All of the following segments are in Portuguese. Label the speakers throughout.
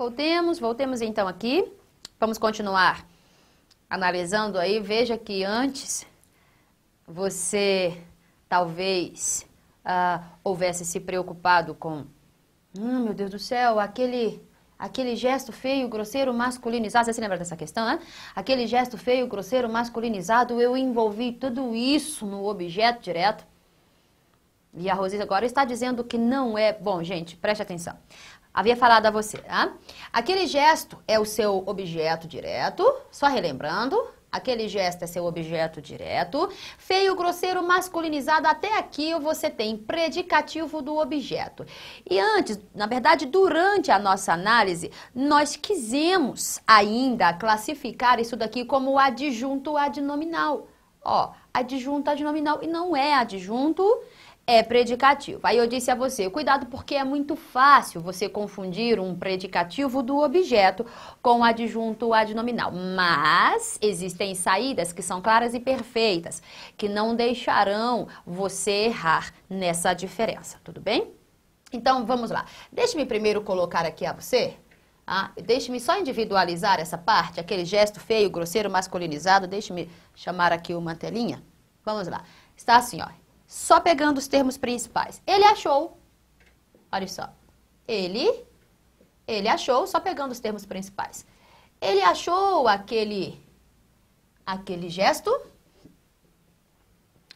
Speaker 1: Voltemos então aqui. Vamos continuar analisando aí. Veja que antes você talvez houvesse se preocupado com, meu Deus do céu, aquele gesto feio, grosseiro, masculinizado. Você se lembra dessa questão, né? Aquele gesto feio, grosseiro, masculinizado, eu envolvi tudo isso no objeto direto. E a Rosita agora está dizendo que não é... Bom, gente, preste atenção. Havia falado a você, tá? Aquele gesto é o seu objeto direto, só relembrando, aquele gesto é seu objeto direto. Feio, grosseiro, masculinizado, até aqui você tem predicativo do objeto. E antes, na verdade, durante a nossa análise, nós quisemos ainda classificar isso daqui como adjunto adnominal. Ó, adjunto adnominal, e não é adjunto, é predicativo. Aí eu disse a você, cuidado porque é muito fácil você confundir um predicativo do objeto com adjunto adnominal. Mas existem saídas que são claras e perfeitas, que não deixarão você errar nessa diferença, tudo bem? Então vamos lá. Deixe-me primeiro colocar aqui a você, deixe-me só individualizar essa parte, aquele gesto feio, grosseiro, masculinizado. Deixe-me chamar aqui uma telinha. Vamos lá. Está assim, ó. Só pegando os termos principais. Ele achou, olha só, ele achou, só pegando os termos principais. Ele achou aquele gesto,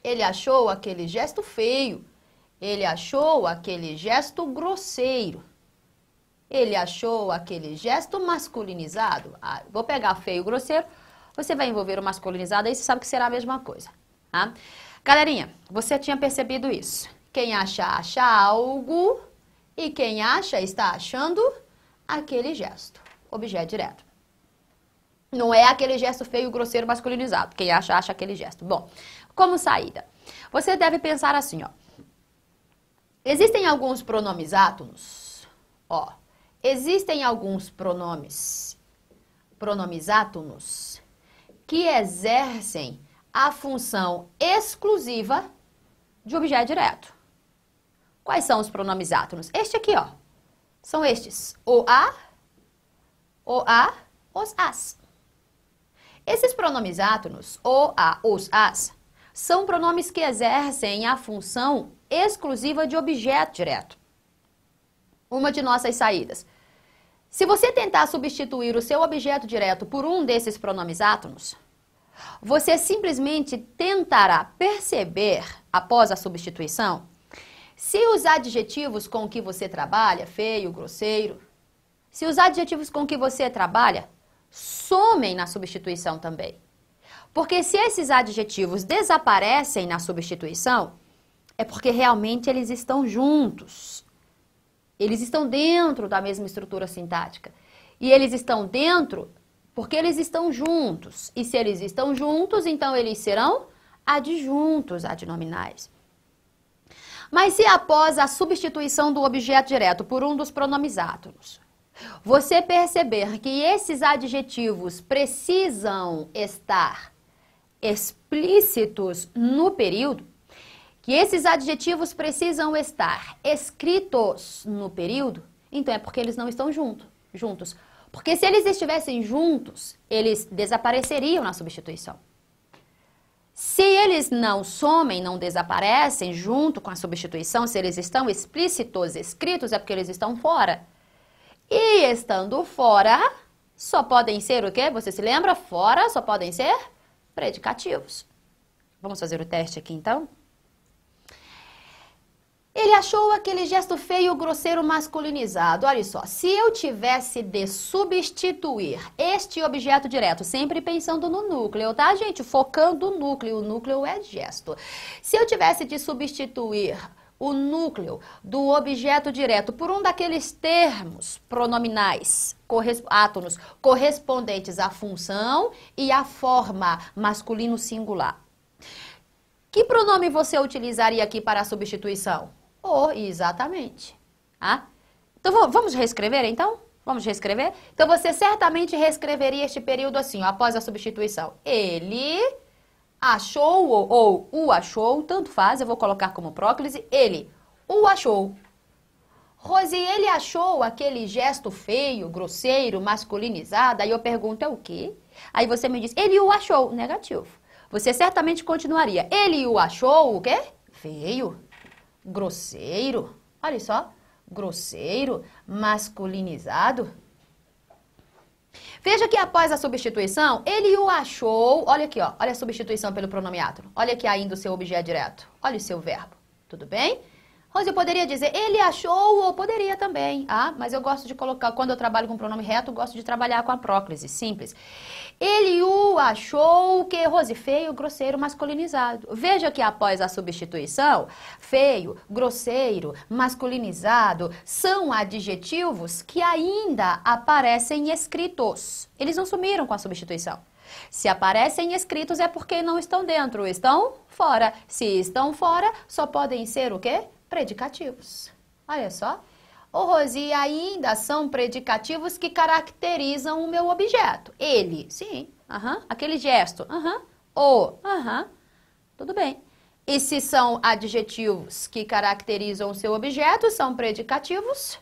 Speaker 1: ele achou aquele gesto feio, ele achou aquele gesto grosseiro, ele achou aquele gesto masculinizado. Vou pegar feio e grosseiro, você vai envolver o masculinizado, aí você sabe que será a mesma coisa, tá? Galerinha, você tinha percebido isso. Quem acha algo, e quem acha está achando aquele gesto, objeto direto. Não é aquele gesto feio, grosseiro, masculinizado. Quem acha aquele gesto. Bom, como saída, você deve pensar assim, ó. Existem alguns pronomes átonos, ó. Existem alguns pronomes átonos que exercem a função exclusiva de objeto direto. Quais são os pronomes átonos? Este aqui, ó. São estes. O a, os as. Esses pronomes átonos, o, a, os, as, são pronomes que exercem a função exclusiva de objeto direto. Uma de nossas saídas. Se você tentar substituir o seu objeto direto por um desses pronomes átonos, você simplesmente tentará perceber, após a substituição, se os adjetivos com que você trabalha, feio, grosseiro, se os adjetivos com que você trabalha somem na substituição também. Porque se esses adjetivos desaparecem na substituição, é porque realmente eles estão juntos. Eles estão dentro da mesma estrutura sintática. E eles estão dentro porque eles estão juntos. E se eles estão juntos, então eles serão adjuntos adnominais. Mas se após a substituição do objeto direto por um dos pronomes átonos, você perceber que esses adjetivos precisam estar explícitos no período, que esses adjetivos precisam estar escritos no período, então é porque eles não estão juntos. Porque se eles estivessem juntos, eles desapareceriam na substituição. Se eles não somem, não desaparecem junto com a substituição, se eles estão explícitos, escritos, é porque eles estão fora. E estando fora, só podem ser o quê? Você se lembra? Fora só podem ser predicativos. Vamos fazer o teste aqui então? Ele achou aquele gesto feio, grosseiro, masculinizado. Olha só, se eu tivesse de substituir este objeto direto, sempre pensando no núcleo, tá, gente? Focando no núcleo, o núcleo é gesto. Se eu tivesse de substituir o núcleo do objeto direto por um daqueles termos pronominais, átonos, correspondentes à função e à forma masculino singular, que pronome você utilizaria aqui para a substituição? Exatamente. Então, vamos reescrever, então? Vamos reescrever? Então, você certamente reescreveria este período assim, ó, após a substituição. Ele achou ou o achou, tanto faz, eu vou colocar como próclise, ele o achou. Rose, ele achou aquele gesto feio, grosseiro, masculinizado? Aí eu pergunto, é o quê? Aí você me diz, ele o achou, negativo. Você certamente continuaria, ele o achou o quê? Feio, grosseiro, olha só, grosseiro, masculinizado. Veja que após a substituição, ele o achou, olha aqui, ó, olha a substituição pelo pronome átono, olha aqui ainda o seu objeto direto, olha o seu verbo, tudo bem? Rose, eu poderia dizer, ele achou, ou poderia também, mas eu gosto de colocar, quando eu trabalho com pronome reto, eu gosto de trabalhar com a próclise, simples. Ele o achou, que Rose, feio, grosseiro, masculinizado. Veja que após a substituição, feio, grosseiro, masculinizado, são adjetivos que ainda aparecem escritos. Eles não sumiram com a substituição. Se aparecem escritos é porque não estão dentro, estão fora. Se estão fora, só podem ser o quê? Predicativos. Olha só. Ô, Rosi, ainda são predicativos que caracterizam o meu objeto. Ele, sim, aquele gesto, tudo bem. E se são adjetivos que caracterizam o seu objeto, são predicativos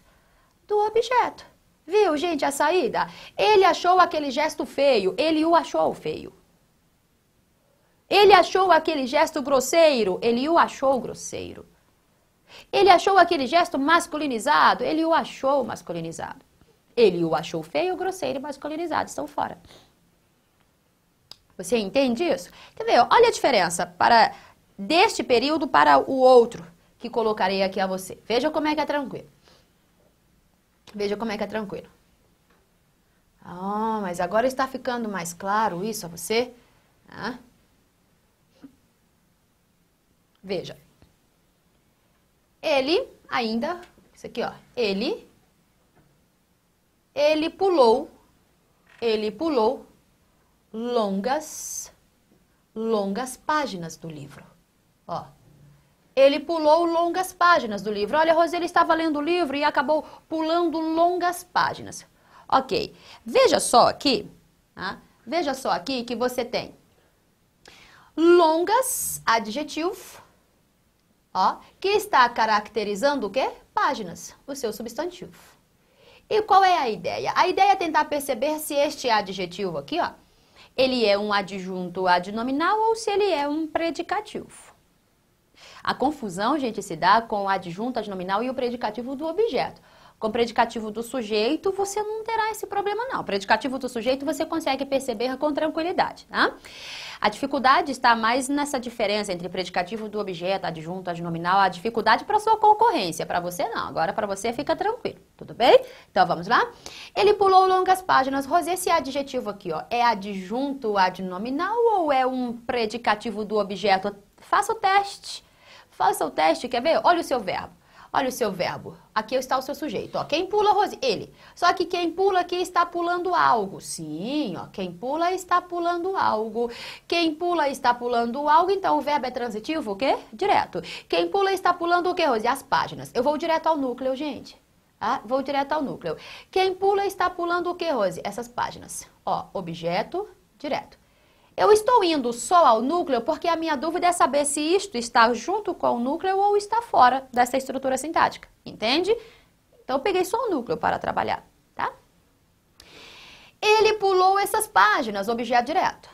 Speaker 1: do objeto. Viu, gente, a saída? Ele achou aquele gesto feio, ele o achou feio. Ele achou aquele gesto grosseiro, ele o achou grosseiro. Ele achou aquele gesto masculinizado, ele o achou masculinizado. Ele o achou feio, grosseiro e masculinizado, estão fora. Você entende isso? Quer ver? Olha a diferença deste período para o outro que colocarei aqui a você. Veja como é que é tranquilo. Veja como é que é tranquilo. Mas agora está ficando mais claro isso a você? Veja. Ele ainda, isso aqui, ó, ele pulou longas páginas do livro. Ó, ele pulou longas páginas do livro. Olha, Rose, ele estava lendo o livro e acabou pulando longas páginas. Ok, veja só aqui que você tem longas, adjetivo, que está caracterizando o quê? Páginas, o seu substantivo. E qual é a ideia? A ideia é tentar perceber se este adjetivo aqui, ele é um adjunto adnominal ou se ele é um predicativo. A confusão, gente, se dá com o adjunto adnominal e o predicativo do objeto. Com o predicativo do sujeito, você não terá esse problema, não. O predicativo do sujeito você consegue perceber com tranquilidade, tá? A dificuldade está mais nessa diferença entre predicativo do objeto, adjunto, adnominal. A dificuldade para sua concorrência, para você não. Agora para você fica tranquilo, tudo bem? Então vamos lá? Ele pulou longas páginas. Rose, esse adjetivo aqui, é adjunto adnominal ou é um predicativo do objeto? Faça o teste. Faça o teste, quer ver? Olha o seu verbo. Olha o seu verbo. Aqui está o seu sujeito. Quem pula, Rose? Ele. Só que quem pula aqui está pulando algo. Sim, quem pula está pulando algo. Quem pula está pulando algo, então o verbo é transitivo, o quê? Direto. Quem pula está pulando o quê, Rose? As páginas. Eu vou direto ao núcleo, gente. Vou direto ao núcleo. Quem pula está pulando o quê, Rose? Essas páginas. Objeto, direto. Eu estou indo só ao núcleo porque a minha dúvida é saber se isto está junto com o núcleo ou está fora dessa estrutura sintática, entende? Então, eu peguei só o núcleo para trabalhar, tá? Ele pulou essas páginas, objeto direto.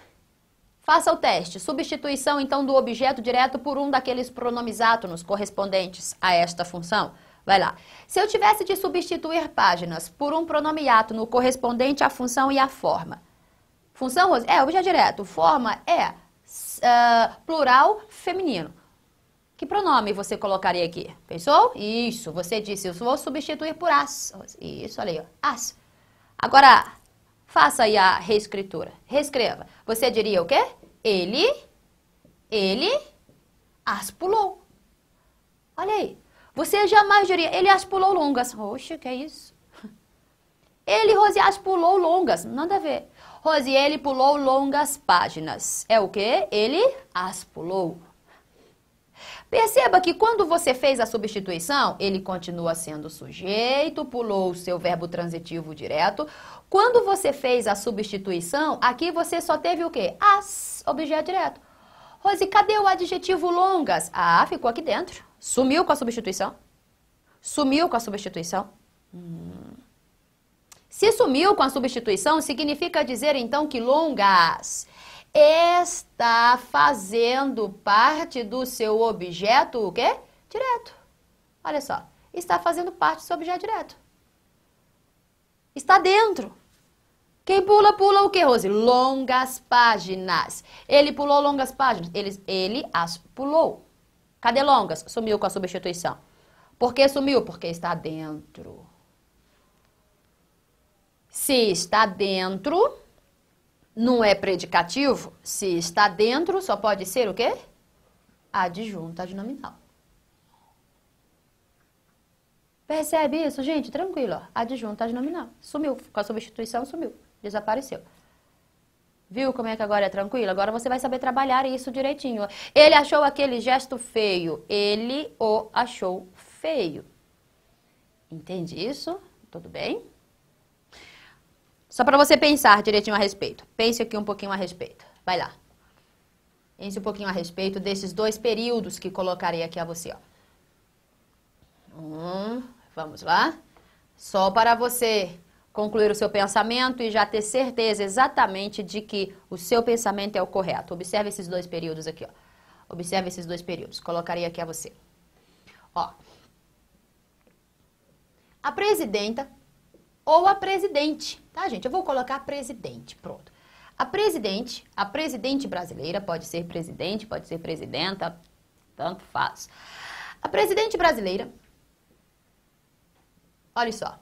Speaker 1: Faça o teste. Substituição, então, do objeto direto por um daqueles pronomes átonos correspondentes a esta função. Vai lá. Se eu tivesse de substituir páginas por um pronome átono correspondente à função e à forma, função, Rose, é objeto direto. Forma é plural feminino. Que pronome você colocaria aqui? Pensou? Isso, você disse, eu vou substituir por as. Isso, olha aí, as. Agora, faça aí a reescritura. Reescreva. Você diria o quê? Ele as pulou. Olha aí. Você jamais diria, ele as pulou longas. Oxe, que é isso? Ele, Rose, as pulou longas. Nada a ver. Rose, ele pulou longas páginas. É o quê? Ele as pulou. Perceba que quando você fez a substituição, ele continua sendo sujeito, pulou o seu verbo transitivo direto. Quando você fez a substituição, aqui você só teve o quê? As, objeto direto. Rose, cadê o adjetivo longas? Ficou aqui dentro. Sumiu com a substituição. Sumiu com a substituição? Se sumiu com a substituição, significa dizer então que longas está fazendo parte do seu objeto, o quê? Direto. Olha só, está fazendo parte do seu objeto direto. Está dentro. Quem pula, pula o quê, Rose? Longas páginas. Ele pulou longas páginas. Ele as pulou. Cadê longas? Sumiu com a substituição. Por que sumiu? Porque está dentro. Se está dentro, não é predicativo. Se está dentro, só pode ser o quê? Adjunto adnominal. Percebe isso, gente? Tranquilo, ó. Adjunto adnominal. Sumiu. Com a substituição, sumiu. Desapareceu. Viu como é que agora é tranquilo? Agora você vai saber trabalhar isso direitinho. Ele achou aquele gesto feio. Ele o achou feio. Entende isso? Tudo bem? Só para você pensar direitinho a respeito. Pense aqui um pouquinho a respeito. Vai lá. Pense um pouquinho a respeito desses dois períodos que colocarei aqui a você, ó. Vamos lá. Só para você concluir o seu pensamento e já ter certeza exatamente de que o seu pensamento é o correto. Observe esses dois períodos aqui, ó. Observe esses dois períodos. Colocarei aqui a você. Ó. A presidenta ou a presidente, tá, gente? Eu vou colocar presidente, pronto. A presidente brasileira, pode ser presidente, pode ser presidenta, tanto faz. A presidente brasileira, olha só,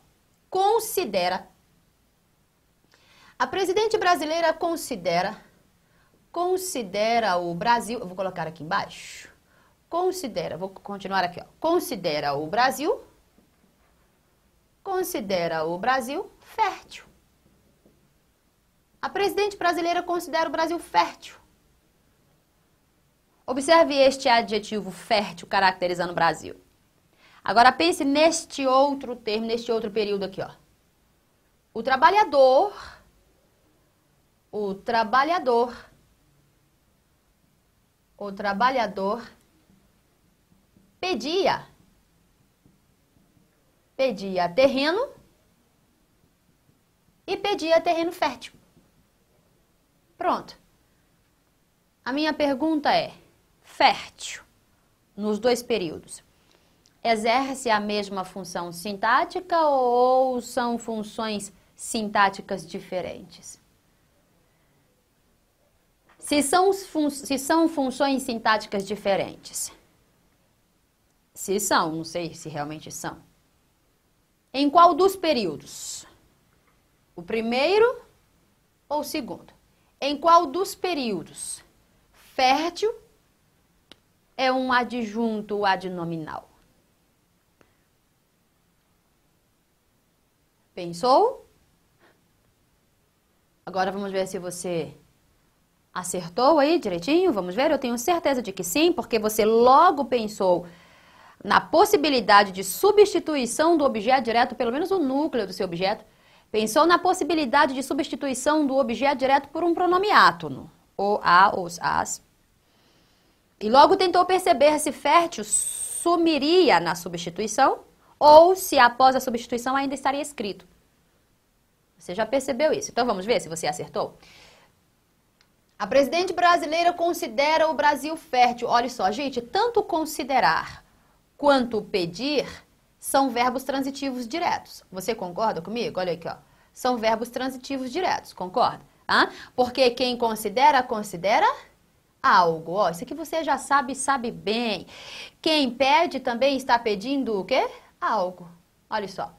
Speaker 1: a presidente brasileira considera o Brasil, eu vou colocar aqui embaixo, vou continuar aqui, ó, considera o Brasil fértil. A presidente brasileira considera o Brasil fértil. Observe este adjetivo fértil caracterizando o Brasil. Agora pense neste outro termo, neste outro período aqui, ó. O trabalhador pedia terreno e pedia terreno fértil. Pronto. A minha pergunta é, fértil, nos dois períodos, exerce a mesma função sintática ou são funções sintáticas diferentes? Se são funções sintáticas diferentes, se são, não sei se realmente são, em qual dos períodos? O primeiro ou o segundo? Em qual dos períodos? Fértil é um adjunto adnominal. Pensou? Agora vamos ver se você acertou aí direitinho. Vamos ver? Eu tenho certeza de que sim, porque você logo pensou na possibilidade de substituição do objeto direto, pelo menos o núcleo do seu objeto. Pensou na possibilidade de substituição do objeto direto por um pronome átono, o a, os, as. E logo tentou perceber se fértil sumiria na substituição ou se após a substituição ainda estaria escrito. Você já percebeu isso? Então vamos ver se você acertou? A presidente brasileira considera o Brasil fértil. Olha só, gente, tanto considerar quanto pedir são verbos transitivos diretos. Você concorda comigo? Olha aqui, ó. São verbos transitivos diretos, concorda? Porque quem considera algo. Ó, isso aqui você já sabe bem. Quem pede também está pedindo o quê? Algo. Olha só.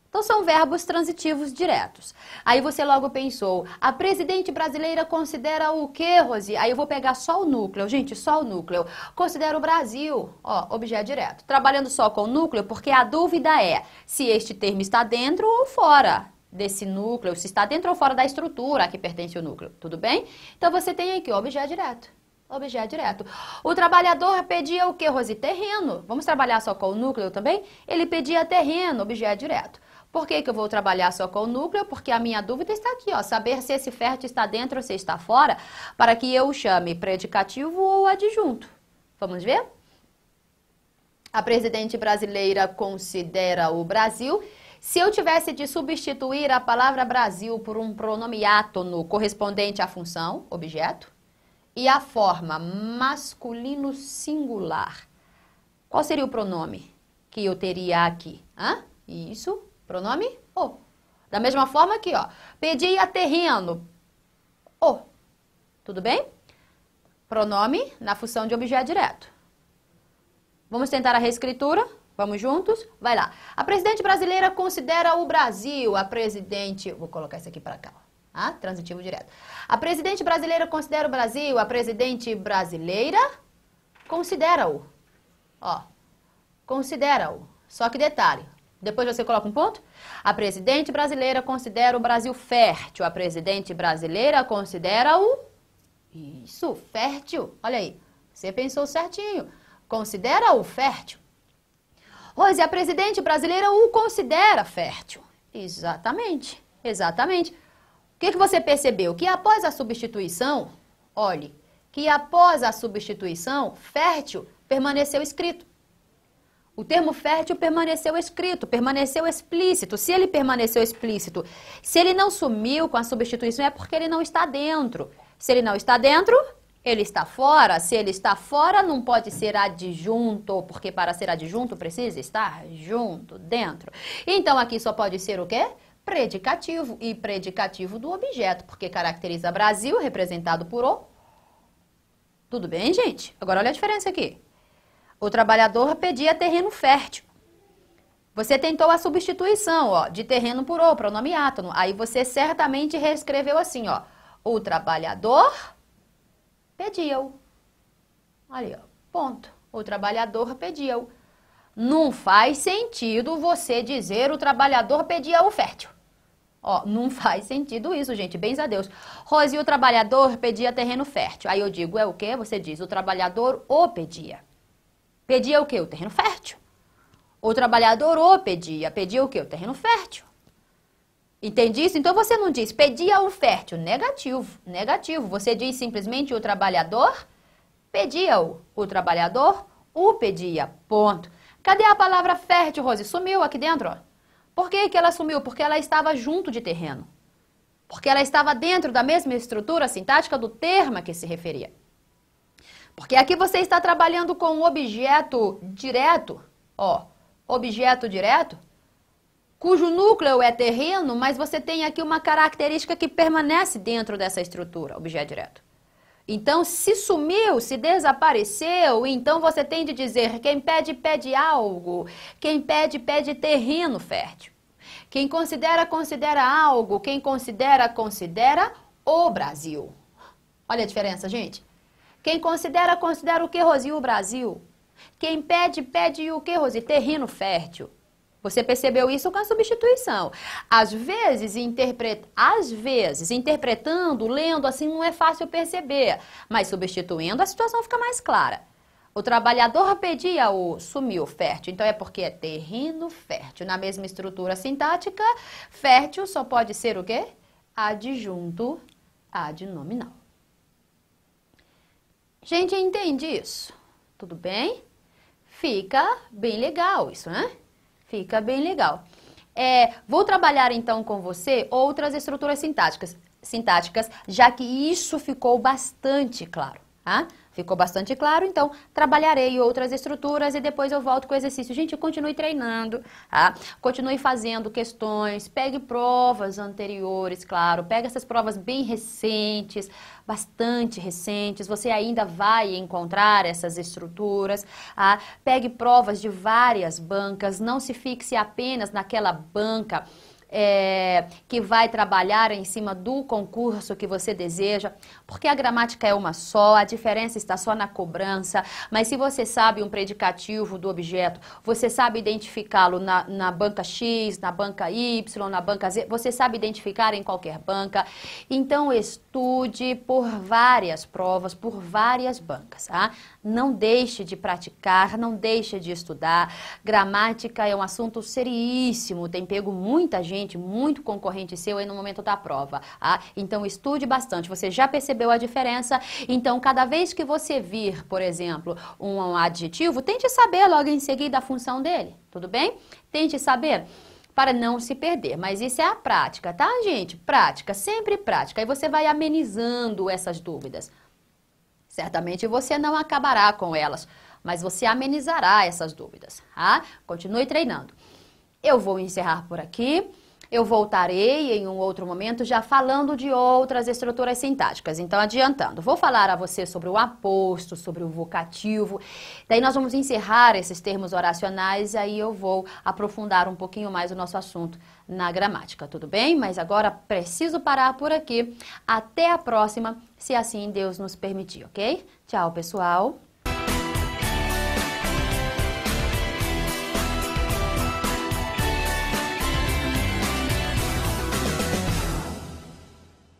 Speaker 1: Então, são verbos transitivos diretos. Aí você logo pensou, a presidente brasileira considera o quê, Rosi? Aí eu vou pegar só o núcleo, gente, só o núcleo. Considera o Brasil, ó, objeto direto. Trabalhando só com o núcleo, porque a dúvida é se este termo está dentro ou fora desse núcleo, se está dentro ou fora da estrutura a que pertence o núcleo, tudo bem? Então, você tem aqui, ó, objeto direto. Objeto direto. O trabalhador pedia o quê, Rosi? Terreno. Vamos trabalhar só com o núcleo também? Ele pedia terreno, objeto direto. Por que eu vou trabalhar só com o núcleo? Porque a minha dúvida está aqui, ó, saber se esse fértil está dentro ou se está fora, para que eu chame predicativo ou adjunto. Vamos ver? A presidente brasileira considera o Brasil. Se eu tivesse de substituir a palavra Brasil por um pronome átono correspondente à função, objeto, e a forma masculino singular, qual seria o pronome que eu teria aqui? Isso, pronome o. Da mesma forma aqui, ó, pedia terreno, o. Tudo bem? Pronome na função de objeto direto. Vamos tentar a reescritura? Vamos juntos? Vai lá. A presidente brasileira considera o Brasil. A presidente... Vou colocar isso aqui para cá. Transitivo direto. A presidente brasileira considera o Brasil. A presidente brasileira considera-o. Ó, considera-o. Só que detalhe. Depois você coloca um ponto. A presidente brasileira considera o Brasil fértil. A presidente brasileira considera-o... Isso, fértil. Olha aí. Você pensou certinho. Considera-o fértil. Rose, a presidente brasileira o considera fértil. Exatamente, exatamente. O que você percebeu? Que após a substituição, olhe, que após a substituição, fértil permaneceu escrito. O termo fértil permaneceu escrito, permaneceu explícito. Se ele permaneceu explícito, se ele não sumiu com a substituição, é porque ele não está dentro. Se ele não está dentro... ele está fora. Se ele está fora, não pode ser adjunto, porque para ser adjunto precisa estar junto, dentro. Então, aqui só pode ser o quê? Predicativo. E predicativo do objeto, porque caracteriza Brasil, representado por o. Tudo bem, gente? Agora, olha a diferença aqui. O trabalhador pedia terreno fértil. Você tentou a substituição, ó, de terreno por o, pronome átono. Aí você certamente reescreveu assim, ó. O trabalhador... pediu. Ali, ó, ponto. O trabalhador pediu. Não faz sentido você dizer o trabalhador pedia o fértil. Ó, não faz sentido isso, gente. Bens a Deus. Rose, o trabalhador pedia terreno fértil. Aí eu digo, é o quê? Você diz, o trabalhador o pedia. Pedia o quê? O terreno fértil. O trabalhador o pedia. Pedia o quê? O terreno fértil. Entende isso? Então você não diz pedia o fértil, negativo, negativo. Você diz simplesmente o trabalhador pedia-o. O trabalhador o pedia, ponto. Cadê a palavra fértil, Rose? Sumiu aqui dentro, ó. Por que ela sumiu? Porque ela estava junto de terreno. Porque ela estava dentro da mesma estrutura sintática do termo a que se referia. Porque aqui você está trabalhando com um objeto direto, ó, objeto direto, cujo núcleo é terreno, mas você tem aqui uma característica que permanece dentro dessa estrutura, objeto direto. Então, se sumiu, se desapareceu, então você tem de dizer quem pede, pede algo. Quem pede, pede terreno fértil. Quem considera, considera algo. Quem considera, considera o Brasil. Olha a diferença, gente. Quem considera, considera o que, Rosi? O Brasil. Quem pede, pede o que, Rosi? Terreno fértil. Você percebeu isso com a substituição. Às vezes, interpretando, lendo assim, não é fácil perceber. Mas substituindo, a situação fica mais clara. O trabalhador pedia o sumiu fértil. Então, é porque é terreno fértil. Na mesma estrutura sintática, fértil só pode ser o quê? Adjunto adnominal. Gente, entende isso? Tudo bem? Fica bem legal isso, né? Fica bem legal. Vou trabalhar então com você outras estruturas sintáticas, já que isso ficou bastante claro. Tá? Ficou bastante claro, então trabalharei outras estruturas e depois eu volto com o exercício. Gente, continue treinando, tá? Continue fazendo questões, pegue provas anteriores, claro, pegue essas provas bem recentes, bastante recentes, você ainda vai encontrar essas estruturas, tá? Pegue provas de várias bancas, não se fixe apenas naquela banca que vai trabalhar em cima do concurso que você deseja, porque a gramática é uma só, a diferença está só na cobrança, mas se você sabe um predicativo do objeto, você sabe identificá-lo na banca X, na banca Y, na banca Z, você sabe identificar em qualquer banca, então estude por várias provas, por várias bancas, tá? Não deixe de praticar, não deixe de estudar, gramática é um assunto seríssimo, tem pego muita gente muito concorrente seu aí no momento da prova. Então, estude bastante. Você já percebeu a diferença? Então, cada vez que você vir, por exemplo, um adjetivo, tente saber logo em seguida a função dele, tudo bem? Tente saber para não se perder. Mas isso é a prática, tá, gente? Prática, sempre prática. Aí você vai amenizando essas dúvidas. Certamente você não acabará com elas, mas você amenizará essas dúvidas, tá? Continue treinando. Eu vou encerrar por aqui. Eu voltarei em um outro momento já falando de outras estruturas sintáticas. Então, adiantando, vou falar a você sobre o aposto, sobre o vocativo. Daí nós vamos encerrar esses termos oracionais e aí eu vou aprofundar um pouquinho mais o nosso assunto na gramática, tudo bem? Mas agora preciso parar por aqui. Até a próxima, se assim Deus nos permitir, ok? Tchau, pessoal!